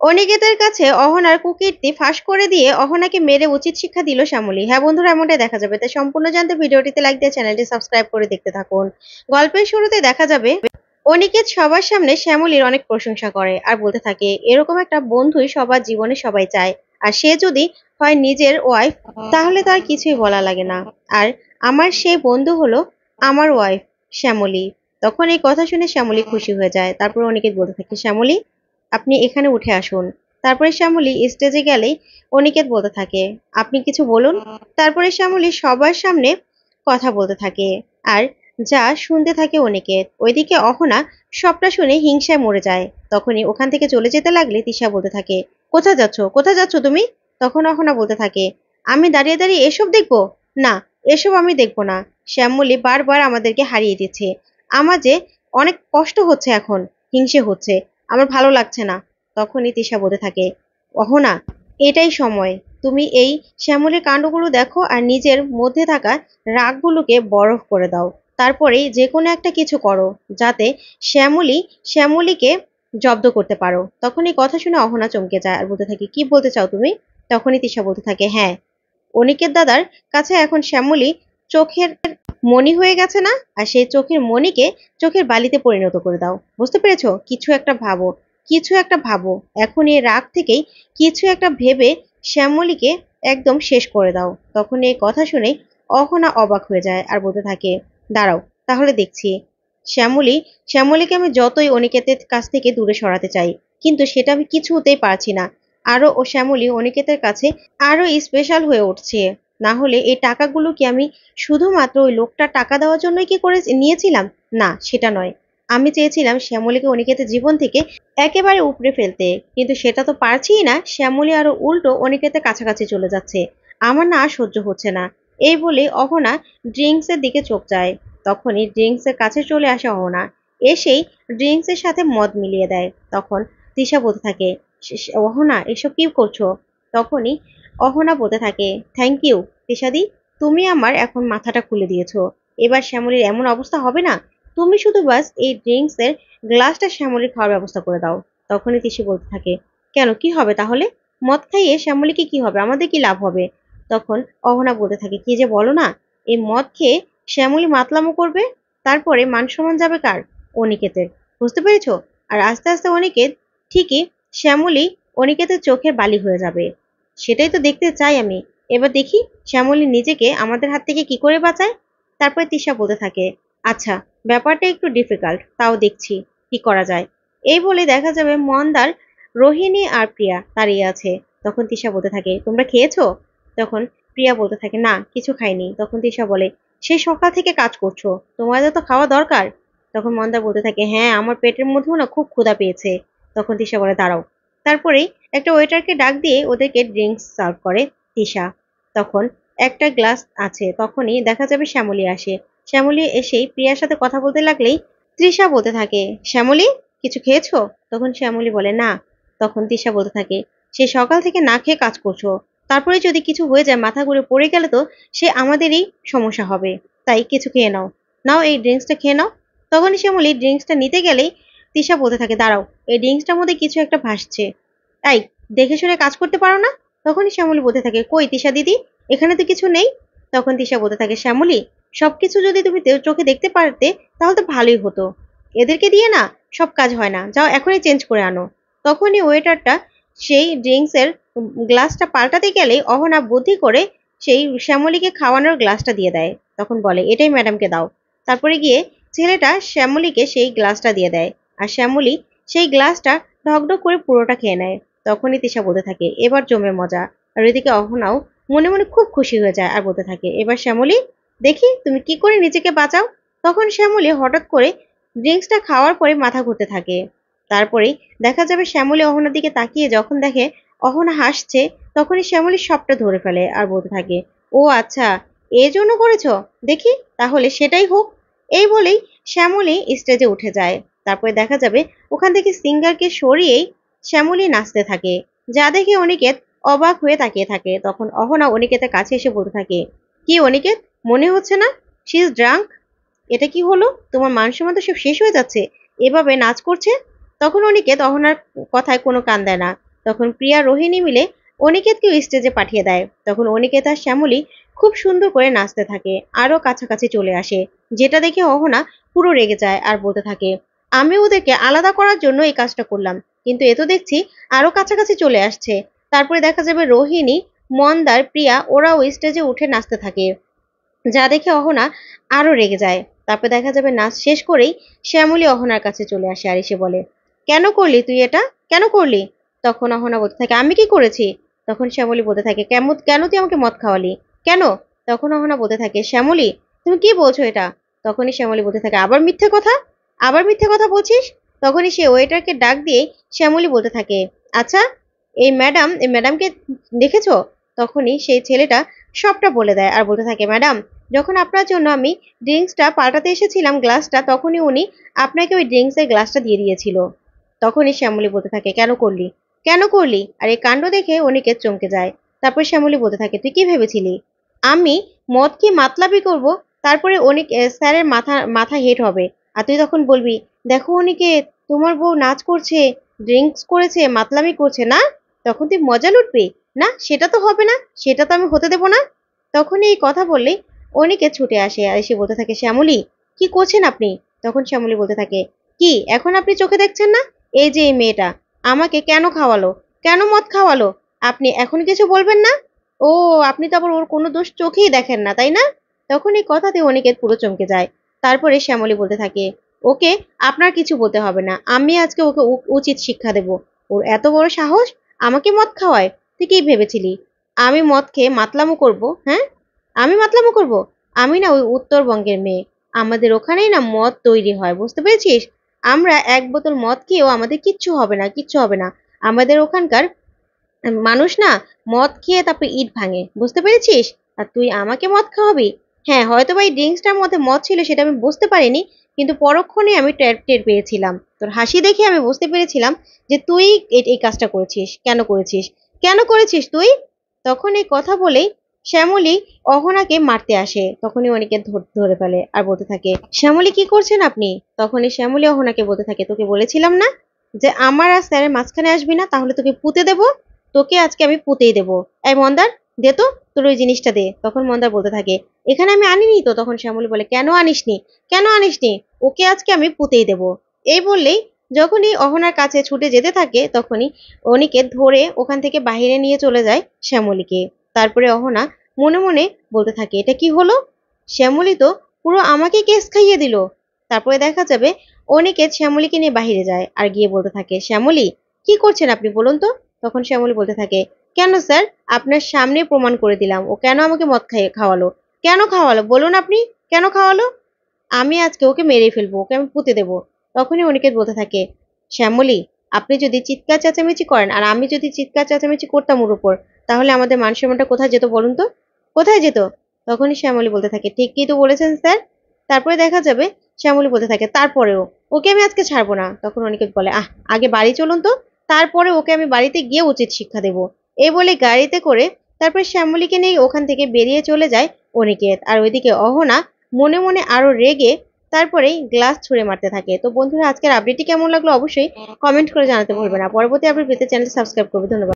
অনিকেতের কাছে অহনার কুকীর্তি ফাঁস করে দিয়ে অহনাকে মেরে উচিত শিক্ষা দিল শ্যামলী। হ্যাঁ বন্ধুরা, এমনটাই দেখা যাবে। তাই সম্পূর্ণ জানতে ভিডিওটিতে লাইক দিয়ে চ্যানেলটি সাবস্ক্রাইব করে দেখতে থাকুন। গল্পের শুরুতে দেখা যাবে অনিকেত সবার সামনে শ্যামলীর অনেক প্রশংসা করে আর বলতে থাকে এরকম একটা বন্ধুই সবার জীবনে সবাই চায়। আর সে যদি হয় নিজের ওয়াইফ তাহলে তার কিছুই বলা লাগে না। আর আমার সেই বন্ধু হলো আমার ওয়াইফ শ্যামলী। তখন এই কথা শুনে শ্যামলী খুশি হয়ে যায়। তারপর অনিকেত বলতে থাকে শ্যামলী আপনি এখানে উঠে আসুন। তারপরে শ্যামলী স্টেজে গেলেই অনিকেত বলতে থাকে আপনি কিছু বলুন। তারপরে শ্যামলী সবার সামনে কথা বলতে থাকে আর যা শুনতে থাকে অনিকেত। ওইদিকে অহনা সবটা শুনে হিংসায় মরে যায়। তখনই ওখান থেকে চলে যেতে লাগলে তিশা বলতে থাকে কোথায় যাচ্ছ, কোথায় যাচ্ছ তুমি? তখন অহনা বলতে থাকে আমি দাঁড়িয়ে দাঁড়িয়ে এসব দেখবো না, এসব আমি দেখবো না। শ্যামলী বারবার আমাদেরকে হারিয়ে দিচ্ছে। আমার যে অনেক কষ্ট হচ্ছে, এখন হিংসে হচ্ছে, আমার ভালো লাগছে না। তখনই তিশা বলতে থাকে অহনা এটাই সময়, তুমি এই শ্যামলের কাণ্ডগুলো দেখো আর নিজের মধ্যে থাকা রাগগুলোকে বরফ করে দাও। তারপরেই যে কোনো একটা কিছু করো যাতে শ্যামলীকে জব্দ করতে পারো। তখন এই কথা শুনে অহনা চমকে যায় আর বলতে থাকে কি বলতে চাও তুমি? তখনই তিশা বলতে থাকে হ্যাঁ, অনিকেত দাদার কাছে এখন শ্যামলী চোখের মণি হয়ে গেছে না? আর সেই চোখের মণিকে চোখের বালিতে পরিণত করে দাও। বুঝতে পেরেছো? কিছু একটা ভাবো, কিছু একটা ভাবো। এখন এই রাগ থেকেই কিছু একটা ভেবে শ্যামলীকে একদম শেষ করে দাও। তখন এই কথা শুনে অহনা অবাক হয়ে যায় আর বলতে থাকে দাঁড়াও, তাহলে দেখছি। শ্যামলীকে আমি যতই অনিকেতের কাছ থেকে দূরে সরাতে চাই, কিন্তু সেটা আমি কিছুতেই পারছি না। আরো ও শ্যামলী অনিকেতের কাছে আরো স্পেশাল হয়ে উঠছে। না হলে এই টাকাগুলো কি আমি শুধুমাত্র ওই লোকটা টাকা দেওয়ার জন্যই কি করে নিয়েছিলাম? না, সেটা নয়। আমি চেয়েছিলাম শ্যামলীকে অনিকেতের জীবন থেকে একেবারে উপড়ে ফেলতে, কিন্তু সেটা তো পারছিই না। শ্যামলী আরো উল্টো অনিকেতের কাছাকাছি চলে যাচ্ছে। আমার না আর সহ্য হচ্ছে না। এই বলে অহনা ড্রিঙ্কস এর দিকে চোখ যায়। তখনই ড্রিঙ্কস এর কাছে চলে আসে অহনা, এসেই ড্রিঙ্কস এর সাথে মদ মিলিয়ে দেয়। তখন তিশা বলতে থাকে অহনা এসব কি করছো? তখনই অহনা বলতে থাকে থ্যাংক ইউ তিশাদি, তুমি আমার এখন মাথাটা খুলে দিয়েছো। এবার শ্যামলীর এমন অবস্থা হবে না। তুমি শুধু বাস এই ড্রিঙ্কস এর গ্লাসটা শ্যামলীর খাওয়ার ব্যবস্থা করে দাও। তখনই তিশি বলতে থাকে কেন, কি হবে তাহলে? মদ খাইয়ে শ্যামলীকে কি হবে, আমাদের কি লাভ হবে? তখন অহনা বলতে থাকে কি যে বলো না, এই মদ খেয়ে শ্যামলী মাতলামো করবে, তারপরে মান সম্মান যাবে কার? অনিকেতের। বুঝতে পেরেছো? আর আস্তে আস্তে অনিকেত ঠিকই শ্যামলী অনিকেতের চোখের বালি হয়ে যাবে। সেটাই তো দেখতে চাই আমি। এবার দেখি শ্যামলী নিজেকে আমাদের হাত থেকে কি করে বাঁচায়। তারপরে তিশা বলতে থাকে আচ্ছা, ব্যাপারটা একটু ডিফিকাল্ট, তাও দেখছি কি করা যায়। এই বলে দেখা যাবে মন্দার, রোহিণী আর প্রিয়া দাঁড়িয়ে আছে। তখন তিশা বলতে থাকে তোমরা খেয়েছো? তখন প্রিয়া বলতে থাকে না, কিছু খাইনি। তখন তিশা বলে সেই সকাল থেকে কাজ করছো, তোমাদের তো খাওয়া দরকার। তখন মন্দার বলতে থাকে হ্যাঁ, আমার পেটের মধ্যেও না খুব ক্ষুধা পেয়েছে। তখন তিশা বলে দাঁড়াও। তারপরেই একটা ওয়েটারকে ডাক দিয়ে ওদেরকে ড্রিঙ্কস সার্ভ করে তিশা। তখন একটা গ্লাস আছে, তখনই দেখা যাবে শ্যামলী আসে। শ্যামলী এসেই প্রিয়ার সাথে কথা বলতে লাগলেই তৃষা বলতে থাকে শ্যামলী কিছু খেয়েছো? তখন শ্যামলী বলে না। তখন তৃষা বলতে থাকে সে সকাল থেকে না খেয়ে কাজ করছো, তারপরে যদি কিছু হয়ে যায়, মাথা ঘুরে পড়ে গেলে তো সে আমাদেরই সমস্যা হবে। তাই কিছু খেয়ে নাও, নাও এই ড্রিঙ্কসটা খেয়ে নাও। তখনই শ্যামলী ড্রিঙ্কসটা নিতে গেলেই তৃষা বলতে থাকে দাঁড়াও, এই ড্রিঙ্কসটার মধ্যে কিছু একটা ভাসছে। তাই দেখে শুনে কাজ করতে পারো না? তখনই শ্যামলী বলতে থাকে কই তিশা দিদি, এখানে তো কিছু নেই। তখন তিশা বলতে থাকে শ্যামলী সবকিছু যদি তুমি চোখে দেখতে পারতে তাহলে তো ভালোই হতো। এদেরকে দিয়ে না সব কাজ হয় না, যাও এখনই চেঞ্জ করে আনো। তখনই ওয়েটারটা সেই ড্রিঙ্কস এর গ্লাসটা পাল্টাতে গেলেই অহনা বুদ্ধি করে সেই শ্যামলীকে খাওয়ানোর গ্লাসটা দিয়ে দেয়। তখন বলে এটাই ম্যাডামকে দাও। তারপরে গিয়ে ছেলেটা শ্যামলীকে সেই গ্লাসটা দিয়ে দেয়। আর শ্যামলী সেই গ্লাসটা ঢকঢক করে পুরোটা খেয়ে নেয়। তখনই তিশা বলতে থাকে এবার জমে মজা। আর এদিকে অহনাও মনে মনে খুব খুশি হয়ে যায় আর বলতে থাকে এবার শ্যামলী দেখি তুমি কি করে নিজেকে বাঁচাও। তখন শ্যামলী হঠাৎ করে ড্রিঙ্কসটা খাওয়ার পরে মাথা ঘুরতে থাকে। তারপরেই দেখা যাবে শ্যামলী অহনার দিকে তাকিয়ে যখন দেখে অহনা হাসছে, তখনই শ্যামলী সবটা ধরে ফেলে আর বলতে থাকে ও আচ্ছা, এই জন্য করেছো, দেখি তাহলে সেটাই হোক। এই বলেই শ্যামলী স্টেজে উঠে যায়। তারপরে দেখা যাবে ওখান থেকে সিঙ্গারকে সরিয়েই শ্যামলী নাচতে থাকে, যা দেখে অনিকেত অবাক হয়ে তাকিয়ে থাকে। তখন অহনা অনিকেতের কাছে এসে বলতে থাকে কি অনিকেত, মনে হচ্ছে না শি ইজ ড্রাঙ্ক? এটা কি হলো, তোমার মান সম্মান তো সব শেষ হয়ে যাচ্ছে, এভাবে নাচ করছে। তখন অনিকেত অহনার কথায় কোনো কান দেয় না। তখন প্রিয়া রোহিণী মিলে অনিকেতকেও স্টেজে পাঠিয়ে দেয়। তখন অনিকেত আর শ্যামলী খুব সুন্দর করে নাচতে থাকে, আরো কাছাকাছি চলে আসে, যেটা দেখে অহনা পুরো রেগে যায় আর বলতে থাকে, আমি ওদেরকে আলাদা করার জন্য এই কাজটা করলাম, কিন্তু এ তো দেখছি আরো কাছাকাছি চলে আসছে। তারপরে দেখা যাবে রোহিণী, মন্দার, প্রিয়া ওরাও স্টেজে উঠে নাচতে থাকে, যা দেখে অহনা আরো রেগে যায়। তারপর দেখা যাবে নাচ শেষ করেই শ্যামলী অহনার কাছে চলে আসে আর এসে বলে, কেন করলি তুই এটা, কেন করলি? তখন অহনা বলতে থাকে, আমি কি করেছি? তখন শ্যামলী বলতে থাকে, কেমন, কেন তুই আমাকে মদ খাওয়ালি, কেন? তখন অহনা বলতে থাকে, শ্যামলী তুমি কি বলছো এটা? তখনই শ্যামলী বলতে থাকে, আবার মিথ্যে কথা, আবার মিথ্যে কথা বলছিস? তখনই সে ওয়েটারকে ডাক দিয়ে শ্যামলী বলতে থাকে, আচ্ছা এই ম্যাডামকে দেখেছো? তখনই সেই ছেলেটা সবটা বলে দেয় আর বলতে থাকে, ম্যাডাম যখন আপনার জন্য আমি ড্রিঙ্কসটা পাল্টাতে এসেছিলাম গ্লাসটা, তখনই উনি আপনাকে ওই ড্রিঙ্কসের গ্লাসটা দিয়ে দিয়েছিল। তখনই শ্যামলী বলতে থাকে, কেন করলি, কেন করলি? আর এই কাণ্ড দেখে অনিকেত চমকে যায়। তারপর শ্যামলী বলতে থাকে, তুই কি ভেবেছিলি আমি মদ কি মাতলামি করব, তারপরে অনেক স্যারের মাথা মাথা হেট হবে, আর তুই তখন বলবি, দেখো অনিকেত তোমার বউ নাচ করছে, ড্রিঙ্কস করেছে, মাতলামি করছে না, তখন তুই মজা লুটবি? না, সেটা তো হবে না, সেটা তো আমি হতে দেবো না। তখন এই কথা বললে অনিকেত ছুটে আসে আর এসে বলতে থাকে, শ্যামলী কি করছেন আপনি? তখন শ্যামলী বলতে থাকে, কি এখন আপনি চোখে দেখছেন না, এই যে এই মেয়েটা আমাকে কেন খাওয়ালো, কেন মদ খাওয়ালো, আপনি এখন কিছু বলবেন না? ও, আপনি তো আবার ওর কোনো দোষ চোখেই দেখেন না, তাই না? তখন এই কথাতে অনিকেত পুরো চমকে যায়। তারপরে শ্যামলী বলতে থাকে, ওকে আপনার কিছু বলতে হবে না, আমি আজকে ওকে উচিত শিক্ষা দেব। ওর এত বড় সাহস আমাকে মদ খাওয়ায়, তুই কি ভেবেছিলি আমি মদ খেয়ে মাতলামো করব? হ্যাঁ, আমি মাতলামো করব? আমি না ওই উত্তরবঙ্গের মেয়ে, আমাদের ওখানেই না মদ তৈরি হয়, বুঝতে পেরেছিস? আমরা এক বোতল মদ খেয়েও আমাদের কিচ্ছু হবে না, কিচ্ছু হবে না। আমাদের ওখানকার মানুষ না মদ খেয়ে তারপর ইট ভাঙে, বুঝতে পেরেছিস? আর তুই আমাকে মদ খাওয়াবি? হ্যাঁ, হয়তো বা এই ড্রিঙ্কসটার মধ্যে মদ ছিল সেটা আমি বুঝতে পারিনি, কিন্তু পরক্ষণে আমি টের পেয়েছিলাম, তোর হাসি দেখে আমি বুঝতে পেরেছিলাম যে তুই এই কাজটা করেছিস, কেন করেছিস, কেন করেছিস তুই? তখন এই কথা বলেই শ্যামলী অহনাকে মারতে আসে, তখনই অনেকে ধরে ফেলে আর বলতে থাকে, শ্যামলী কি করছেন আপনি? তখনই শ্যামলী অহনাকে বলতে থাকে, তোকে বলেছিলাম না যে আমার আর স্যারের মাঝখানে আসবি না, তাহলে তোকে পুঁতে দেবো, তোকে আজকে আমি পুঁতেই দেবো। এই মন্দার, দে তো তোর ওই জিনিসটা দে। তখন মন্দার বলতে থাকে, এখানে আমি আনিনি তো। তখন শ্যামলী বলে, কেন আনিসনি, কেন আনিসনি? ওকে আজকে আমি পুঁতেই দেবো। এই বললেই যখনই অহনার কাছে ছুটে যেতে থাকে, তখনই অনিকেত ধরে ওখান থেকে বাহিরে নিয়ে চলে যায় শ্যামলীকে। তারপরে অহনা মনে মনে বলতে থাকে, এটা কি হলো, শ্যামলী তো পুরো আমাকে কেস খাইয়ে দিল। তারপরে দেখা যাবে অনিকেত শ্যামলীকে নিয়ে বাহিরে যায় আর গিয়ে বলতে থাকে, শ্যামলী কি করছেন আপনি বলুন তো? তখন শ্যামলী বলতে থাকে, কেন স্যার, আপনার সামনে প্রমাণ করে দিলাম ও কেন আমাকে মদ খাওয়ালো, কেন খাওয়ালো বলুন আপনি, কেন খাওয়ালো? আমি আজকে ওকে মেরে ফেলবো, ওকে আমি পুঁতে দেবো। তখনই অনিকেত বলতে থাকে, শ্যামলী আপনি যদি চিৎকার চেঁচামেচি করেন আর আমি যদি চিৎকার চেঁচামেচি করতাম ওর উপর, তাহলে আমাদের মান সম্মানটা কোথায় যেত বলুন তো, কোথায় যেত? তখনই শ্যামলী বলতে থাকে, ঠিকই তো বলেছেন স্যার। তারপরে দেখা যাবে শ্যামলী বলতে থাকে, তারপরেও ওকে আমি আজকে ছাড়বো না। তখন অনিকেত বলে, আগে বাড়ি চলুন তো, তারপরে ওকে আমি বাড়িতে গিয়ে উচিত শিক্ষা দেবো। এই বলে গাড়িতে করে তারপর শ্যামলীকে নিয়ে ওখান থেকে বেরিয়ে চলে যায় অনিকেত। আর ওইদিকে অহনা মনে মনে আরো রেগে তারপরেই গ্লাস ছুঁড়ে মারতে থাকে। তো বন্ধুরা, আজকের আপডেটটি কেমন লাগলো অবশ্যই কমেন্ট করে জানাতে ভুলবে না। পরবর্তী আপডেট পেতে চ্যানেলটি সাবস্ক্রাইব করবে। ধন্যবাদ।